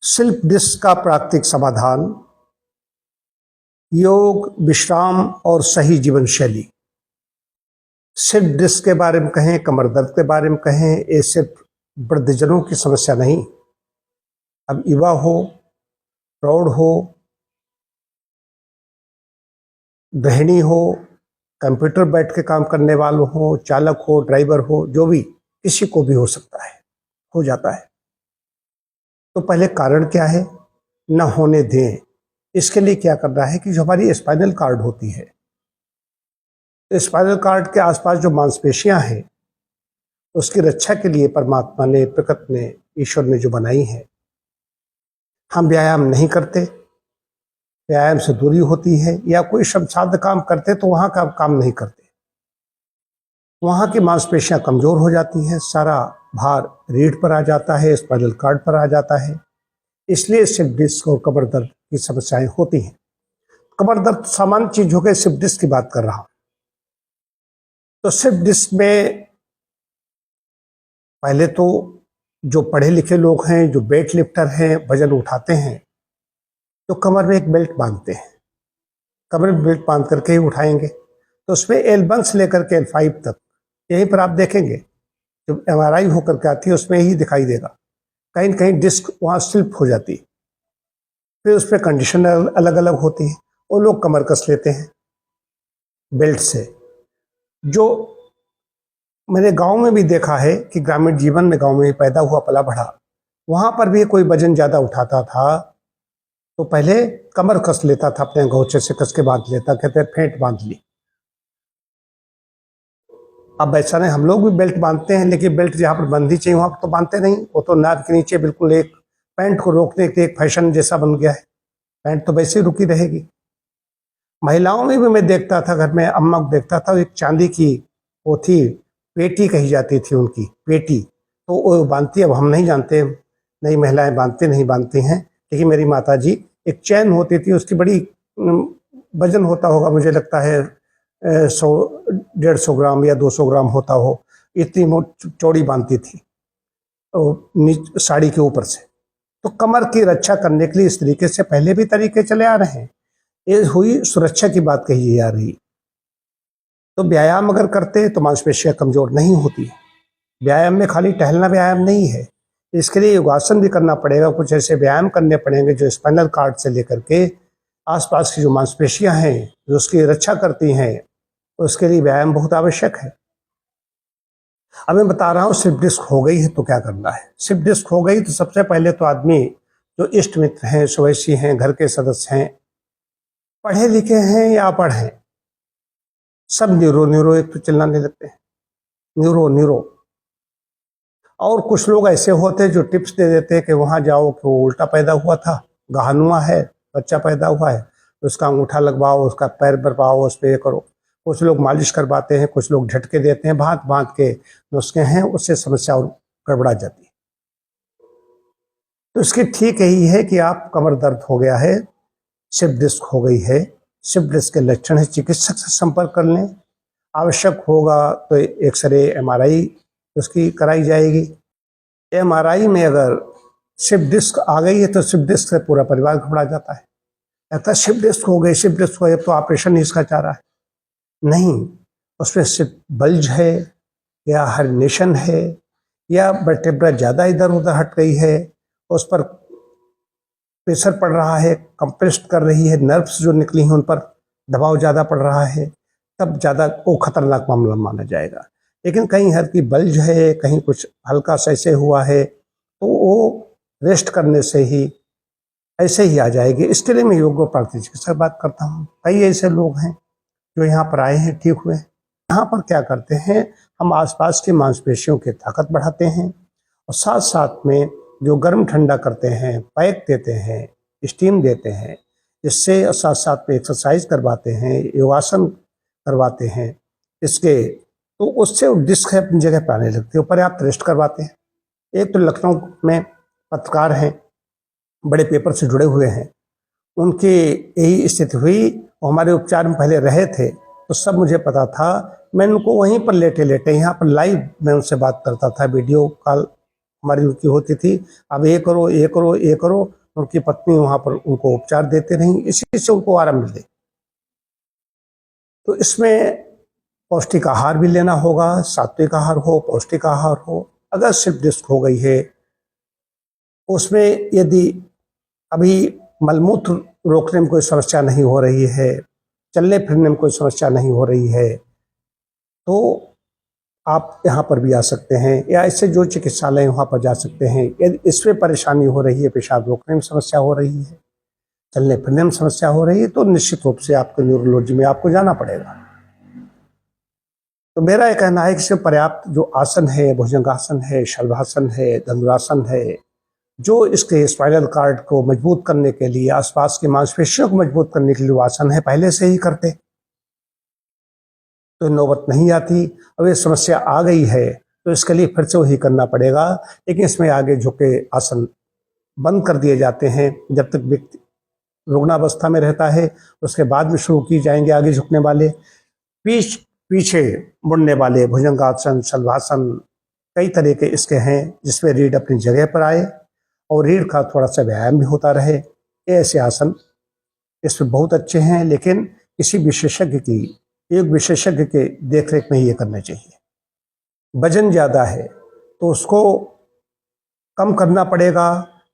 Slip disc का प्राकृतिक समाधान, योग, विश्राम और सही जीवन शैली। स्लिप डिस्क के बारे में कहें, कमर दर्द के बारे में कहें, ये सिर्फ वृद्धजनों की समस्या नहीं। अब युवा हो, प्रौढ़ हो, गृहिणी हो, कंप्यूटर बैठ के काम करने वालों हो, चालक हो, ड्राइवर हो, जो भी, किसी को भी हो सकता है, हो जाता है। तो पहले कारण क्या है, न होने दें। इसके लिए क्या करना है कि जो हमारी स्पाइनल कार्ड होती है, तो स्पाइनल कार्ड के आसपास जो मांसपेशियां हैं, उसकी रक्षा के लिए परमात्मा ने, प्रकृति ने, ईश्वर ने जो बनाई है। हम व्यायाम नहीं करते, व्यायाम से दूरी होती है, या कोई श्रम साध्य काम करते तो वहां का काम नहीं करते, वहां की मांसपेशियां कमजोर हो जाती हैं, सारा भार रीढ़ पर आ जाता है, स्पाइनल कार्ड पर आ जाता है। इसलिए स्लिप डिस्क और कमर दर्द की समस्याएं होती हैं। कमर दर्द सामान्य चीज हो गई, स्लिप डिस्क की बात कर रहा हूं। तो स्लिप डिस्क में पहले तो जो पढ़े लिखे लोग हैं, जो वेट लिफ्टर हैं, वजन उठाते हैं, तो कमर में एक बेल्ट बांधते हैं। कमर में बेल्ट बांध करके ही उठाएंगे। तो उसमें L1 से लेकर के L5 तक, यहीं पर आप देखेंगे जब MRI होकर के आती है उसमें ही दिखाई देगा, कहीं न कहीं डिस्क वहाँ स्लिप हो जाती है। फिर उस पर कंडीशन अलग अलग होती है। वो लोग कमर कस लेते हैं बेल्ट से। जो मैंने गांव में भी देखा है कि ग्रामीण जीवन में, गांव में पैदा हुआ पला बढ़ा, वहां पर भी कोई वजन ज्यादा उठाता था तो पहले कमर कस लेता था, अपने गौचे से कस के बांध लेता, कहते फेंट बांध ली। अब ऐसा नहीं, हम लोग भी बेल्ट बांधते हैं, लेकिन बेल्ट जहाँ पर बंधी चाहिए वहां पर तो बांधते नहीं। वो तो नाक के नीचे बिल्कुल एक पैंट को रोकने के एक फैशन जैसा बन गया है। पैंट तो वैसे ही रुकी रहेगी। महिलाओं में भी मैं देखता था, घर में अम्मा को देखता था, एक चांदी की वो थी, पेटी कही जाती थी उनकी, पेटी, तो वो बांधती। अब हम नहीं जानते, नई महिलाएं बांधते नहीं बांधती हैं, लेकिन मेरी माता जी, एक चैन होती थी, उसकी बड़ी वजन होता होगा, मुझे लगता है 100-150 ग्राम या 200 ग्राम होता हो, इतनी चौड़ी बांधती थी साड़ी के ऊपर से। तो कमर की रक्षा करने के लिए इस तरीके से पहले भी तरीके चले आ रहे हैं। ये हुई सुरक्षा की बात कही जा रही। तो व्यायाम अगर करते तो मांसपेशियां कमजोर नहीं होती। व्यायाम में खाली टहलना व्यायाम नहीं है, इसके लिए योगासन भी करना पड़ेगा। कुछ ऐसे व्यायाम करने पड़ेंगे जो स्पाइनल कार्ड से लेकर के आसपास की जो मांसपेशियां हैं, जो उसकी रक्षा करती हैं, उसके लिए व्यायाम बहुत आवश्यक है। अब मैं बता रहा हूँ, स्लिप डिस्क हो गई है तो क्या करना है। स्लिप डिस्क हो गई तो सबसे पहले तो आदमी, जो इष्ट मित्र हैं, स्वैसी हैं, घर के सदस्य हैं, पढ़े लिखे हैं या अपढ़ हैं, सब न्यूरो एक तो चिल्लाने लगते हैं, न्यूरो। और कुछ लोग ऐसे होते हैं जो टिप्स दे देते हैं कि वहां जाओ कि वो उल्टा पैदा हुआ था, गहानुआ है, बच्चा पैदा हुआ है, उसका अंगूठा लगवाओ, उसका पैर बरपाओ, उस पर ये करो। कुछ लोग मालिश करवाते हैं, कुछ लोग झटके देते हैं, भांत भांत के नुस्खे हैं, उससे समस्या और गड़बड़ा जाती है। तो इसकी ठीक यही है कि आप कमर दर्द हो गया है, स्लिप डिस्क हो गई है, स्लिप डिस्क के लक्षण है, चिकित्सक से संपर्क कर लें। आवश्यक होगा तो एक्सरे, MRI उसकी कराई जाएगी। MRI में अगर स्लिप डिस्क आ गई है तो स्लिप डिस्क से पूरा परिवार घबरा जाता है, लगता है स्लिप डिस्क हो गई, स्लिप डिस्क हो गई, तो ऑपरेशन ही इसका चाह रहा है। नहीं, उसमें स्लिप बल्ज है, या हर्निएशन है, या वर्टेब्रा ज़्यादा इधर उधर हट गई है, उस पर प्रेशर पड़ रहा है, कंप्रेस्ड कर रही है, नर्व्स जो निकली हैं उन पर दबाव ज़्यादा पड़ रहा है, तब ज़्यादा वो खतरनाक मामला माना जाएगा। लेकिन कहीं हल्की बल्ज है, कहीं कुछ हल्का सा ऐसे हुआ है, तो वो रेस्ट करने से ही ऐसे ही आ जाएगी। इसके लिए मैं योग और प्राकृतिक चिकित्सा बात करता हूँ। कई ऐसे लोग हैं जो यहाँ पर आए हैं, ठीक हुए। यहाँ पर क्या करते हैं, हम आसपास की मांसपेशियों की ताकत बढ़ाते हैं, और साथ साथ में जो गर्म ठंडा करते हैं, पैक देते हैं, स्टीम देते हैं, इससे साथ साथ में एक्सरसाइज करवाते हैं, योगासन करवाते हैं इसके, तो उससे डिस्क अपनी जगह पर आने लगती है। पर्याप्त रेस्ट करवाते हैं। एक तो लखनऊ में पत्रकार हैं, बड़े पेपर से जुड़े हुए हैं, उनकी यही स्थिति हुई। वो हमारे उपचार में पहले रहे थे तो सब मुझे पता था। मैं उनको वहीं पर लेटे लेटे, यहाँ पर लाइव मैं उनसे बात करता था, वीडियो कॉल हमारी उनकी होती थी, अब ये करो ये करो ये करो। उनकी पत्नी वहाँ पर उनको उपचार देते रही, इसी से उनको आराम मिले। तो इसमें पौष्टिक आहार भी लेना होगा, सात्विक आहार हो, पौष्टिक आहार हो। अगर स्लिप डिस्क हो गई है, उसमें यदि अभी मलमूत्र रोकने में कोई समस्या नहीं हो रही है, चलने फिरने में कोई समस्या नहीं हो रही है, तो आप यहाँ पर भी आ सकते हैं, या इससे जो चिकित्सालय वहाँ पर जा सकते हैं। यदि इसमें परेशानी हो रही है, पेशाब रोकने में समस्या हो रही है, चलने फिरने में समस्या हो रही है, तो निश्चित रूप से आपको न्यूरोलॉजी में आपको जाना पड़ेगा। तो मेरा यह कहना है कि इसमें पर्याप्त जो आसन है, भुजंगासन है, शलभासन है, धनुरासन है, जो इसके स्पाइनल कार्ड को मजबूत करने के लिए, आसपास की मांसपेशियों को मजबूत करने के लिए आसन है, पहले से ही करते तो नौबत नहीं आती। अब ये समस्या आ गई है तो इसके लिए फिर से वही करना पड़ेगा। लेकिन इसमें आगे झुके आसन बंद कर दिए जाते हैं जब तक व्यक्ति रुग्णावस्था में रहता है, उसके बाद में शुरू की जाएंगे आगे झुकने वाले। पीछे मुड़ने वाले भुजंगासन, शलभासन, कई तरह के इसके हैं जिसमें रीढ़ अपनी जगह पर आए और रीढ़ का थोड़ा सा व्यायाम भी होता रहे। ये ऐसे आसन इसमें बहुत अच्छे हैं, लेकिन किसी विशेषज्ञ की, एक विशेषज्ञ के देखरेख में ये करना चाहिए। वजन ज़्यादा है तो उसको कम करना पड़ेगा।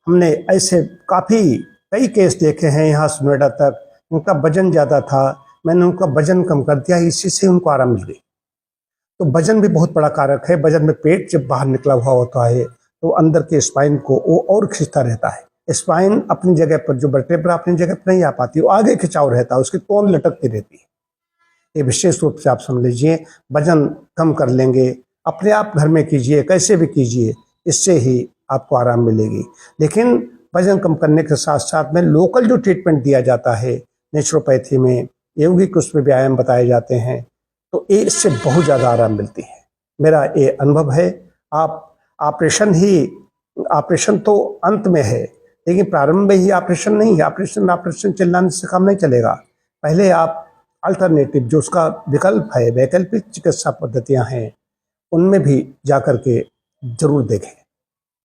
हमने ऐसे कई केस देखे हैं यहाँ से नोएडा तक, उनका वजन ज़्यादा था, मैंने उनका वजन कम कर दिया, इसी से उनको आराम मिल गई। तो वजन भी बहुत बड़ा कारक है। वजन में पेट जब बाहर निकला हुआ होता है तो अंदर के स्पाइन को वो और खींचता रहता है। स्पाइन अपनी जगह पर, जो वर्टेब्रा अपनी जगह पर नहीं आ पाती, वो आगे खिंचाव रहता है, उसकी तोंद लटकती रहती है। ये विशेष रूप से आप समझ लीजिए। वजन कम कर लेंगे, अपने आप घर में कीजिए, कैसे भी कीजिए, इससे ही आपको आराम मिलेगी। लेकिन वजन कम करने के साथ साथ में लोकल जो ट्रीटमेंट दिया जाता है नेचुरोपैथी में, यौगिक उसमें व्यायाम बताए जाते हैं, तो ये इससे बहुत ज़्यादा आराम मिलती है। मेरा ये अनुभव है। आप ऑपरेशन तो अंत में है, लेकिन प्रारंभ में ही ऑपरेशन नहीं है। ऑपरेशन चिल्लाने से काम नहीं चलेगा। पहले आप अल्टरनेटिव, जो उसका विकल्प है, वैकल्पिक चिकित्सा पद्धतियां हैं, उनमें भी जाकर के जरूर देखें।